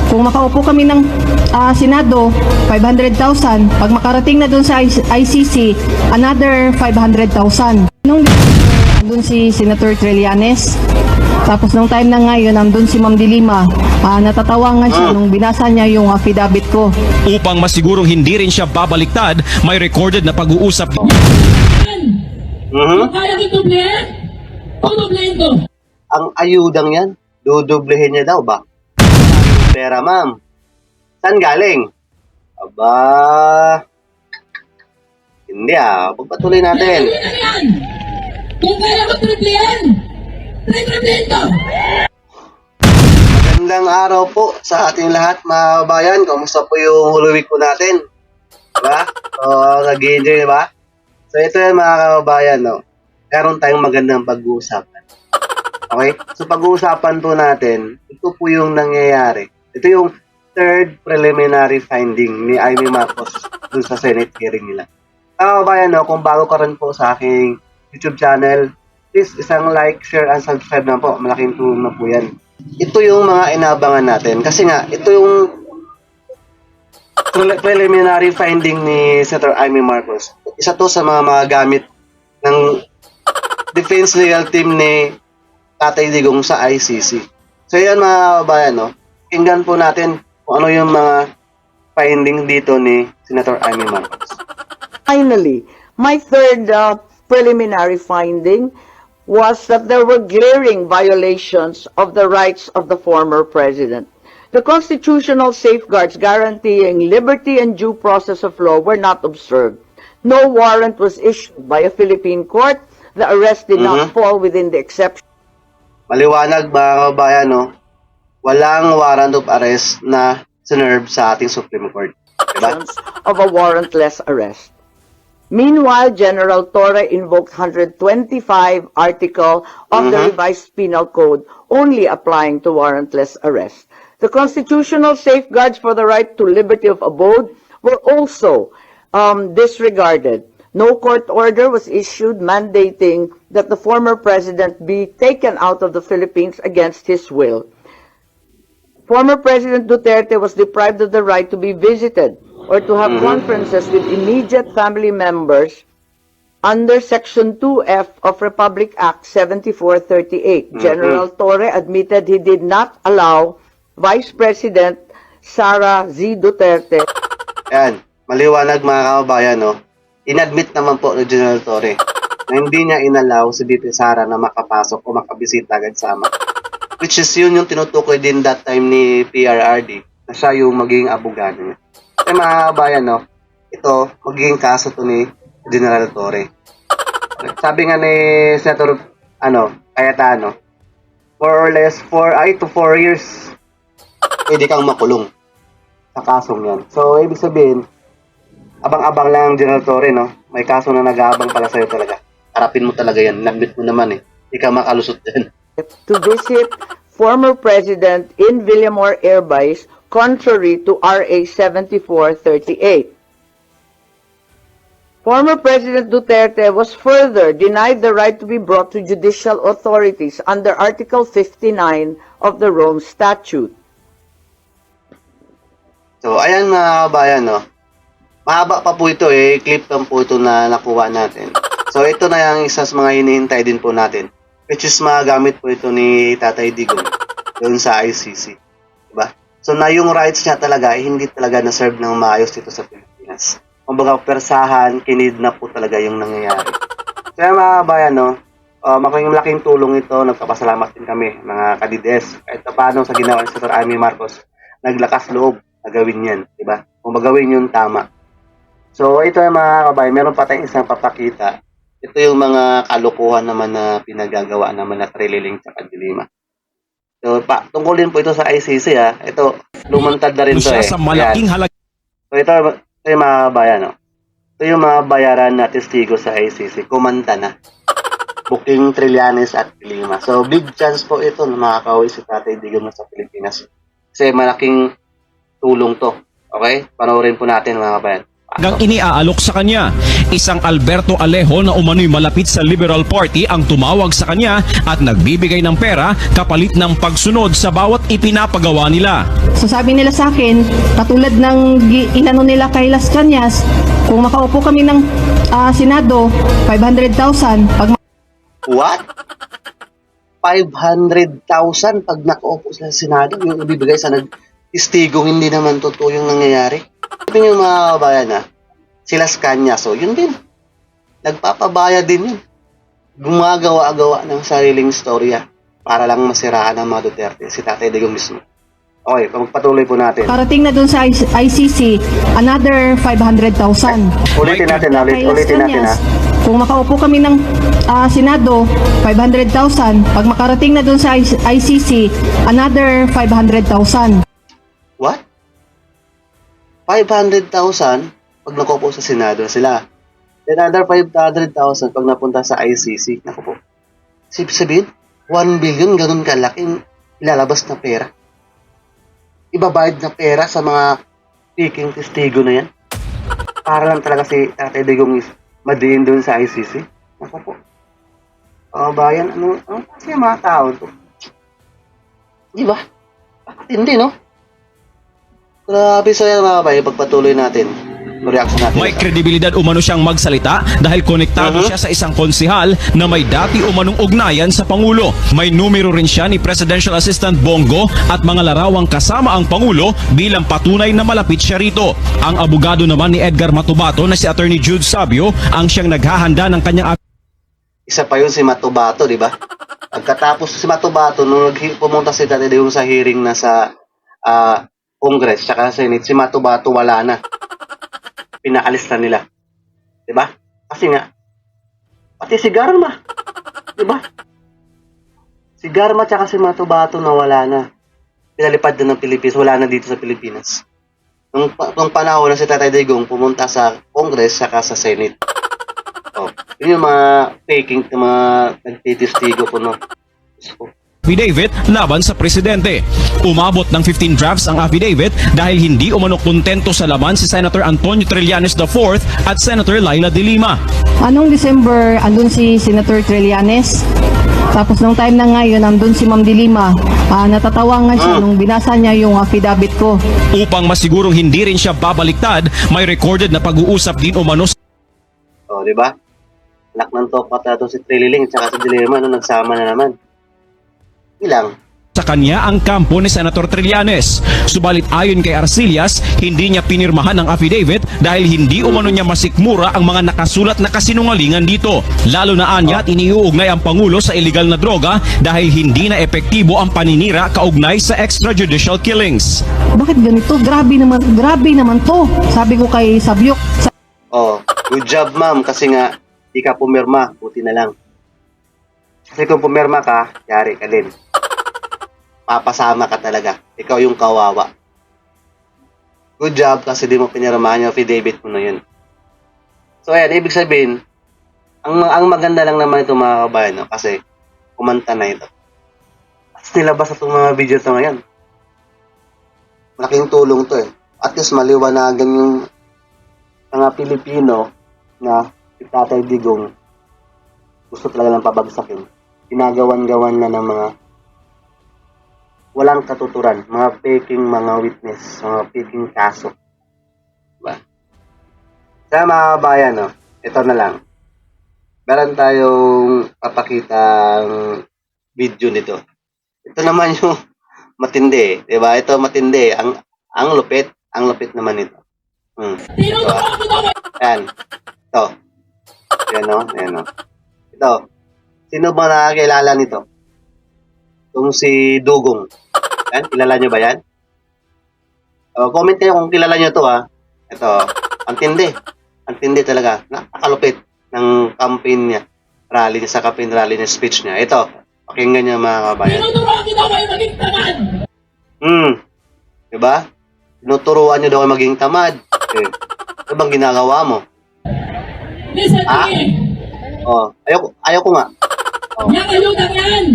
Kung makaupo kami ng Senado, 500,000. Pag makarating na doon sa ICC, another 500,000. Nung doon si Senator Trillanes, tapos nung time na ngayon, nandun si Ma'am Dilima, natatawangan siya nung binasa niya yung affidavit ko. Upang masigurong hindi rin siya babaliktad, may recorded na pag-uusap. Kaya kitublehin? Tutublehin ko. Ang ayudang yan, dudublehin niya daw ba? Pera, ma'am. Saan galing? Aba, hindi pagpatuloy natin. Gawin na yan! Kung kaya ko triplehin, triplehin ko. Magandang araw po sa ating lahat, mga kabayan. Kamusta po yung Holy Week po natin? Diba? Nag-enjoy, diba? So, ito yung mga kabayan, no? Meron tayong magandang pag-uusapan. Okay? So, pag-uusapan po natin, ito po yung nangyayari. Ito yung third preliminary finding ni Amy Marcos dun sa Senate hearing nila. Mga kabayan, no? Kung bago ka rin po sa aking YouTube channel, please isang like, share, and subscribe na po. Malaking tulong na po yan. Ito yung mga inabangan natin. Kasi nga, ito yung preliminary finding ni Senator Amy Marcos. Isa to sa mga gamit ng defense legal team ni Tatay Digong sa ICC. So yan mga kabayan, no? Tingnan po natin kung ano yung mga finding dito ni Senator Amy Marcos. Finally, my third preliminary finding was that there were glaring violations of the rights of the former president. The constitutional safeguards guaranteeing liberty and due process of law were not observed. No warrant was issued by a Philippine court. The arrest did not fall within the exception Maliwanag mga kabayan, no? Walang warrant of arrest na sinerve sa ating Supreme Court. Diba? of a warrantless arrest. Meanwhile, General Torre invoked 125 article of the revised penal code only applying to warrantless arrest. The constitutional safeguards for the right to liberty of abode were also disregarded. No court order was issued mandating that the former president be taken out of the Philippines against his will. Former President Duterte was deprived of the right to be visited or to have conferences with immediate family members under Section 2F of Republic Act 7438. General Torre admitted he did not allow Vice President Sara Z. Duterte. Yan, maliwanag mga kababayan, no? Inadmit naman po ni General Torre na hindi niya inalaw si VP Sara na makapasok o makabisita agad sa ama. Which is yun yung tinutukoy din that time ni PRRD na siya yung magiging abogado niya. Kaya mga kababayan, no? Ito, magiging kaso to ni General Torre. Sabi nga ni Senator Cayetano, more or less 4 to 4 years pwede kang makulong sa kasong yan. So, ibig sabihin, abang-abang lang General Torre, no? May kaso na nag-aabang pala sa'yo talaga. Harapin mo talaga yan. Nagbit mo naman Hindi ka makalusot din. to visit former president in Villamor Air Base contrary to RA 7438. Former President Duterte was further denied the right to be brought to judicial authorities under Article 59 of the Rome Statute. So, ayan mga kabayan, no? Mahaba pa po ito clip lang po ito na nakuha natin. So, ito na yung isa sa mga hinihintay din po natin. Which is magamit po ito ni Tatay Digong doon sa ICC. Diba? So, na yung rights niya talaga, hindi talaga na-serve ng maayos dito sa Pilipinas. Kumbaga, persahan, kinidnap po talaga yung nangyayari. Kaya mga kabayan, no? Malaking tulong ito. Nagpapasalamat din kami, mga kadides. Kahit paano sa ginawa ni Senator Amy Marcos, naglakas loob na gawin yan. Diba? Kung magawin yung tama. So, ito yung mga kabayan. Meron pa tayong isang papakita. Ito yung mga kalukuhan naman na pinagagawa naman na Trililing sa Dilima. So, tungkulin po ito sa ICC, Ito, lumantad na rin ito, Siya sa malaking halaga. So, ito yung mga bayan, no? Ito yung mga bayaran na testigo sa ICC. Kumanta na. Booking Trillanes at Dilima. So, big chance po ito na makakauwi si Tatay Digong sa Pilipinas. Kasi malaking tulong to. Okay? Panoorin po natin mga kabayan. hanggang iniaalok sa kanya. Isang Alberto Alejo na umano'y malapit sa Liberal Party ang tumawag sa kanya at nagbibigay ng pera kapalit ng pagsunod sa bawat ipinapagawa nila. So sabi nila sa akin, katulad ng inano nila kay Las Cañas, kung makaupo kami ng Senado, 500,000. Pag What? 500,000 pag nakaupo sa Senado, yung ibibigay sa nag-istigong hindi naman totoo yung nangyayari. Sabi niyo mga kabayan si Las Cañas, so yun din. Nagpapabaya din yun. Gumagawa-gawa ng sariling storya para lang masiraan ng mga Duterte, si Tatay Digong mismo. Okay, pagpatuloy po natin. karating na dun sa ICC, another 500,000. Ulitin natin ha. Kung makaupo kami ng Senado, 500,000. Pag makarating na dun sa ICC, another 500,000. What? 500,000 pag nakaupo sa Senado sila. Then another 500,000 pag napunta sa ICC. Naku po. Sabihin, 1 billion, ganun kalaking ilalabas na pera. Ibabayad na pera sa mga speaking testigo na yan. Para lang talaga si Tatay Digong madiin doon sa ICC. Naku po. Bayan, ano kasi mga tao to? Di ba? Hindi, no? Grabe sa'yo mga kabayan, pagpatuloy natin. Reaction natin. May kredibilidad umano siyang magsalita dahil konektado siya sa isang konsihal na may dati umanong ugnayan sa Pangulo. May numero rin siya ni Presidential Assistant Bongo at mga larawang kasama ang Pangulo bilang patunay na malapit siya rito. Ang abogado naman ni Edgar Matubato na si Attorney Jude Sabio ang siyang naghahanda ng kanyang Isa pa yun si Matubato, di ba? Pagkatapos si Matubato, nung pumunta si Tatay Digong sa hearing na sa Congress, tsaka Senate, si Matubato wala na. Pinaalis na nila. Di ba? Kasi nga, pati si Garma. Di ba? Si Garma tsaka si Matubato na wala na. Pinalipad na ng Pilipinas, wala na dito sa Pilipinas. Nung panahon na si Tatay Digong pumunta sa Congress tsaka sa Senate. Yun yung mga faking, yung mga nagtitistigo ko, no? affidavit laban sa presidente. Umabot ng 15 drafts ang affidavit dahil hindi umano kontento sa laman si Senator Antonio Trillanes IV at Senator Laila de Lima. Anong December, andun si Senator Trillanes. Tapos nung time na ngayon, andun si Ma'am de Lima. Natatawa nga siya nung binasa niya yung affidavit ko. Upang masigurong hindi rin siya babaliktad, may recorded na pag-uusap din umano Di ba? Anak ng topat na si Trililing at si de Lima, nagsama na naman. Ilang? sa kanya ang kampo ni Senator Trillanes. Subalit ayon kay Arcillas, hindi niya pinirmahan ang affidavit dahil hindi umano niya masikmura ang mga nakasulat na kasinungalingan dito. Lalo na anya at iniuugnay ang Pangulo sa illegal na droga dahil hindi na epektibo ang paninira kaugnay sa extrajudicial killings. Bakit ganito? Grabe naman to. Sabi ko kay Sabyok. Good job ma'am kasi nga di ka pumirma, buti na lang. Kasi kung pumirma ka, yari ka din. Papasama ka talaga. Ikaw yung kawawa. Good job kasi di mo pinirmahan yung affidavit mo na yun. So ayan, ibig sabihin, ang maganda lang naman ito mga kabayan, no? Kasi kumanta na ito. At nilabas itong mga video ito ngayon. Malaking tulong to eh. At least maliwanagan yung mga Pilipino na si Tatay Digong gusto talaga lang pabagsakin. Ginagawan-gawan na ng mga walang katuturan, mga faking mga witness, mga faking kaso. Diba? Kaya mga kabayan, no? Ito na lang. Meron tayong papakitang video nito. Ito naman yung matindi, diba? Ito matindi. Ang lupit naman ito. Diba? Ayan. Ito. Ayan, no? Ayan, no? Ito. Sino ba nakakilala nito? Itong si Dugong. Yan, kilala nyo ba yan? Comment kayo kung kilala nyo to ha. Ito, ang tindi talaga. Nakalupit ng campaign niya. Rally niya, sa campaign rally niya, speech niya. Ito, pakinggan niya mga kabayan. Tinuturuan kita kayo maging tamad! Diba? Tinuturuan nyo daw maging tamad. Ano bang ginagawa mo? Listen to me! Ayoko nga. Yang ayuda yan!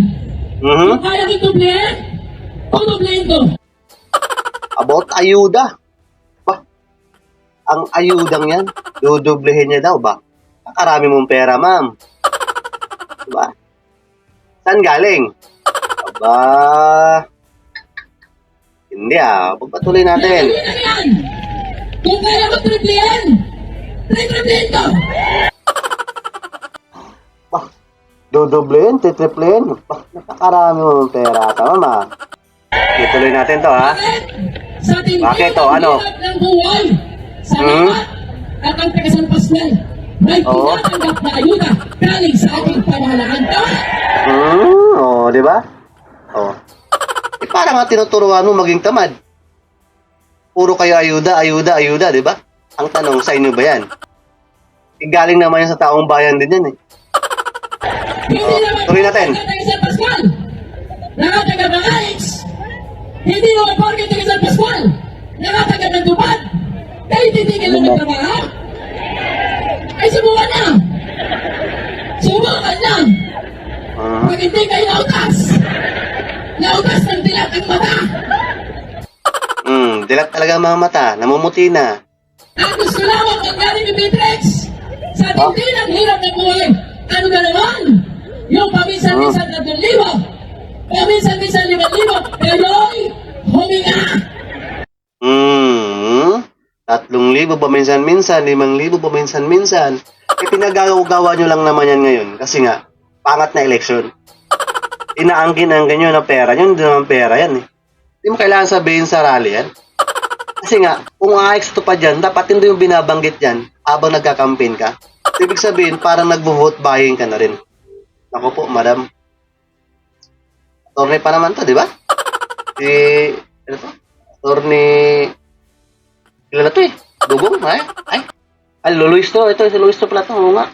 Kung kaya kong dublehin, tutublehin ko. About ayuda. Ba? ang ayudang yan, dudublehin niya daw ba? Nakarami mong pera, ma'am. Diba? Saan galing? Aba, hindi pagpatuloy natin. Ayun na yan! Kung kaya ko triple yan, triple ko! Bah, dudublehin, titriplehin. Bah, napakarami mong pera. Tama, ma. Ituloy natin to, ha? Sa ating Bakit to? Ano? hirap ng buhay, sa lahat at ang taga-San Pascual, may Oo. tinatanggap na ayuda galing sa ating pamahalaan. Tama? Di ba? Parang nga tinuturuan mo maging tamad. Puro kayo ayuda, ayuda, ayuda, di ba? Ang tanong, sa inyo ba yan? Galing naman yan sa taong bayan din yan, eh. Hindi naman tuloy natin. taga-San Pascual, nakataga mga Alex, hindi naman porke taga-San Pascual, nakataga ng tupad, kahit titigil na magtrabaho. Ay, subukan na! Subukan lang! Pag hindi kayo nautas ng dilat ang mata. Dilat talaga ang mga mata, namumuti na. Ang gusto lamang manggaling ni Beatrix sa tindi ng hirap ng buhay. Ano na naman? Yung paminsan-minsan na 2,000, paminsan-minsan 5,000, kayo'y huminga. 3,000 paminsan-minsan, 5,000 paminsan-minsan. Pinagagawa nyo lang naman yan ngayon kasi nga, pangat na eleksyon. Inaangkin-angkin nyo na pera nyo, hindi naman pera yan, eh. Hindi mo kailangan sabihin sa rally yan. Kasi nga, kung AX to pa dyan, dapat hindi yung binabanggit dyan habang nagka-campaign ka. Ibig sabihin, parang nagvo-vote buying ka na rin. Ako po, madam. Attorney pa naman to, di ba? Ano to? Attorney... Kilala to, eh. Dugong, ay, Luis to. Ito, si Luis to pala to. Oo nga.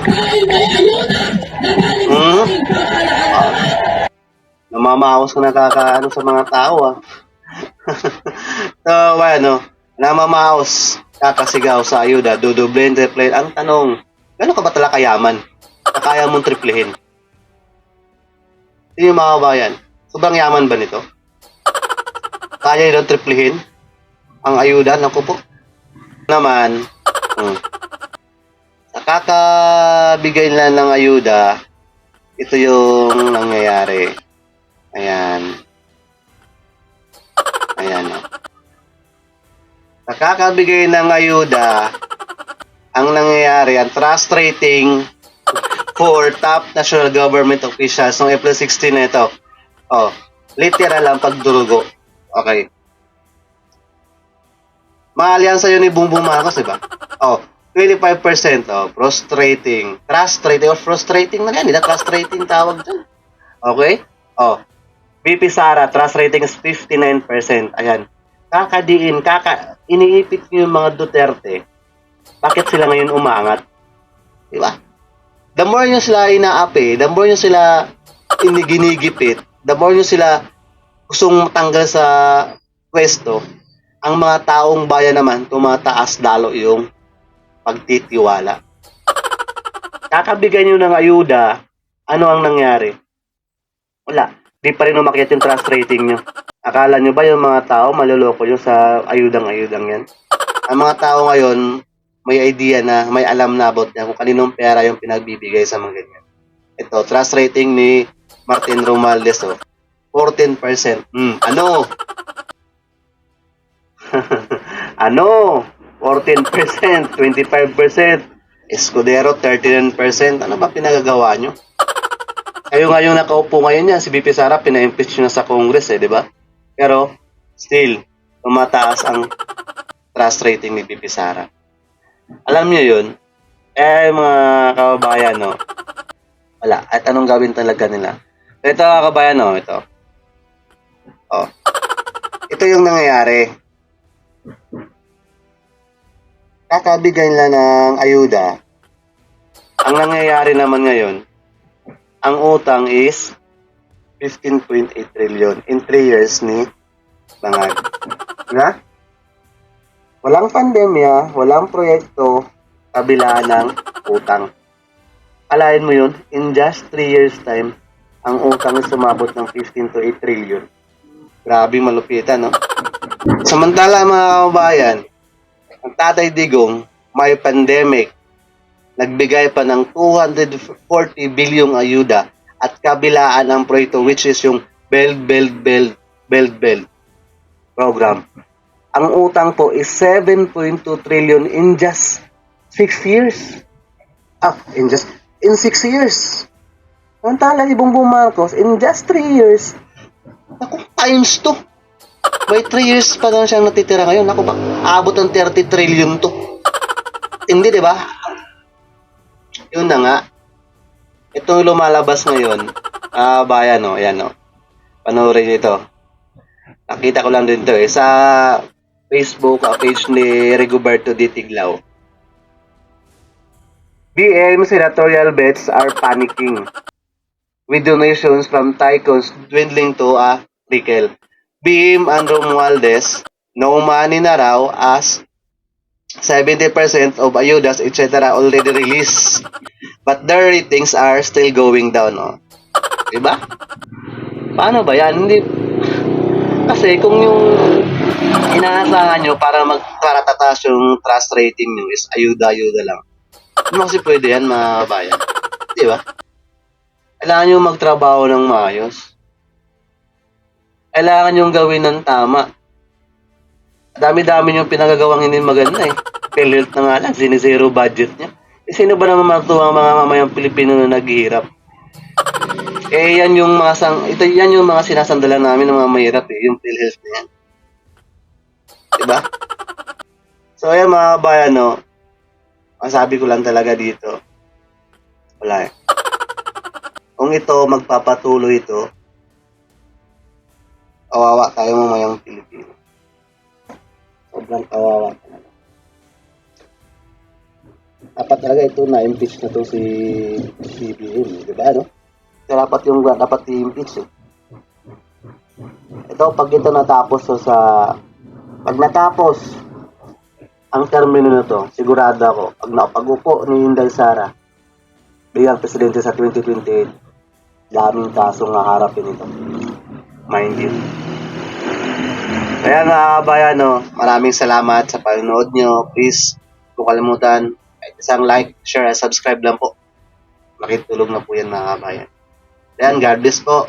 Dahil may ayuda na galing sa ating pamahalaan. Namamaos ko nakakaano sa mga tao, So, namamaos, kakasigaw sa ayuda, dudublehin, triplehin. Ang tanong, gano'n ka ba talaga kayaman? Na kaya mong triplehin? Hindi yung mga kabayan. Sobrang yaman ba nito? Kaya nyo triplehin? Ang ayuda, naku po. Naman, sa kakabigay nila ng ayuda, ito yung nangyayari. Ayan. Sa kakabigay ng ayuda, ang nangyayari, ang trust rating for top national government officials ng April 16 na ito. Literal ang pagdurugo. Okay. Maalyansa yun ni Bongbong Marcos, diba? 25%, frustrating. Trust rating or frustrating na yan. Hindi na trust rating tawag dyan. Okay? VP Sara, trust rating is 59%. Ayan. Iniipit nyo yung mga Duterte. Bakit sila ngayon umangat? Diba? The more nyo sila inaapi, the more nyo sila ginigipit, the more nyo sila gustong tanggal sa pwesto, ang mga taong bayan naman, tumataas lalo yung pagtitiwala. Kakabigay nyo ng ayuda, ano ang nangyari? Wala. Di pa rin umakyat yung trust rating nyo. Akala nyo ba yung mga tao maluloko nyo sa ayudang-ayudang yan? Ang mga tao ngayon, may idea na, may alam na about yan kung kaninong pera yung pinagbibigay sa mga ganyan. Ito, trust rating ni Martin Romualdez, 14%. Ano? Ano? 14%, 25%, Escudero 39%. Ano ba pinagagawa nyo? Kayo nga yung nakaupo ngayon yan, si VP Sara, pina-impeach na sa Congress, di ba? Pero, still, tumataas ang trust rating ni VP Sara. Alam niyo yun? Mga kababayan, wala. At anong gawin talaga nila? Ito, kababayan, ito. Ito yung nangyayari. Kakabigay nila ng ayuda. Ang nangyayari naman ngayon, ang utang is 15.8 trillion in 3 years ni Bangag. Diba? Walang pandemya, walang proyekto, kabila ng utang. Alain mo yun, in just 3 years time, ang utang is sumabot ng 15 to 8 trillion. Grabe malupitan, no? Samantala mga kababayan, ang Tatay Digong, may pandemic, nagbigay pa ng 240 bilyong ayuda at kabilaan ang proyekto which is yung Build program. Ang utang po is 7.2 trillion in just 6 years. In 6 years. Samantala, Bongbong Marcos, in just 3 years, naku, times 2. May 3 years pa lang siyang natitira ngayon. Naku, abot ng 30 trillion to. Hindi, di ba? Yun na nga. Ito lumalabas ngayon. Bayan, no? Ayan, no? Panoorin ito. Nakita ko lang din to sa Facebook page ni Rigoberto D. Tiglao. BM senatorial bets are panicking with donations from tycoons dwindling to a trickle. BM and Romualdez, no money na raw as 70% of ayudas etc. already released. But their ratings are still going down. No? Diba? Paano ba yan? Hindi. Kasi kung yung inaasahan nyo para tataas yung trust rating nyo is ayuda-ayuda lang. Hindi kasi pwede yan, mga bayan. Di ba? Kailangan nyo magtrabaho ng maayos. Kailangan nyo gawin ng tama. Dami-dami nyo pinagagawang hindi maganda eh. PhilHealth na nga lang, sinizero budget niya. Sino ba naman matuwa ang mga mamayang Pilipino na naghihirap? Yan yung yan yung mga sinasandalan namin ng mga mahirap yung PhilHealth na yan. Diba? So ayan mga bayan, no, masabi ko lang talaga dito, wala eh. Kung ito, magpapatuloy ito, kawawa tayo mamayang Pilipino. Sobrang kawawa talaga. Dapat talaga ito na-impeach na to si BBM, diba, no? Dapat yung dapat i-impeach eh. Ito pag ito natapos pag natapos ang termino na to, sigurado ako pag upo ni Inday Sara bilang presidente sa 2028, daming kasong haharapin ito. Mind you. Kaya nga bayan, no, maraming salamat sa panonood nyo. Please, kung kalimutan, isang like, share, subscribe lang po. Makitulog na po yan mga kabayan. Ayan, God bless po.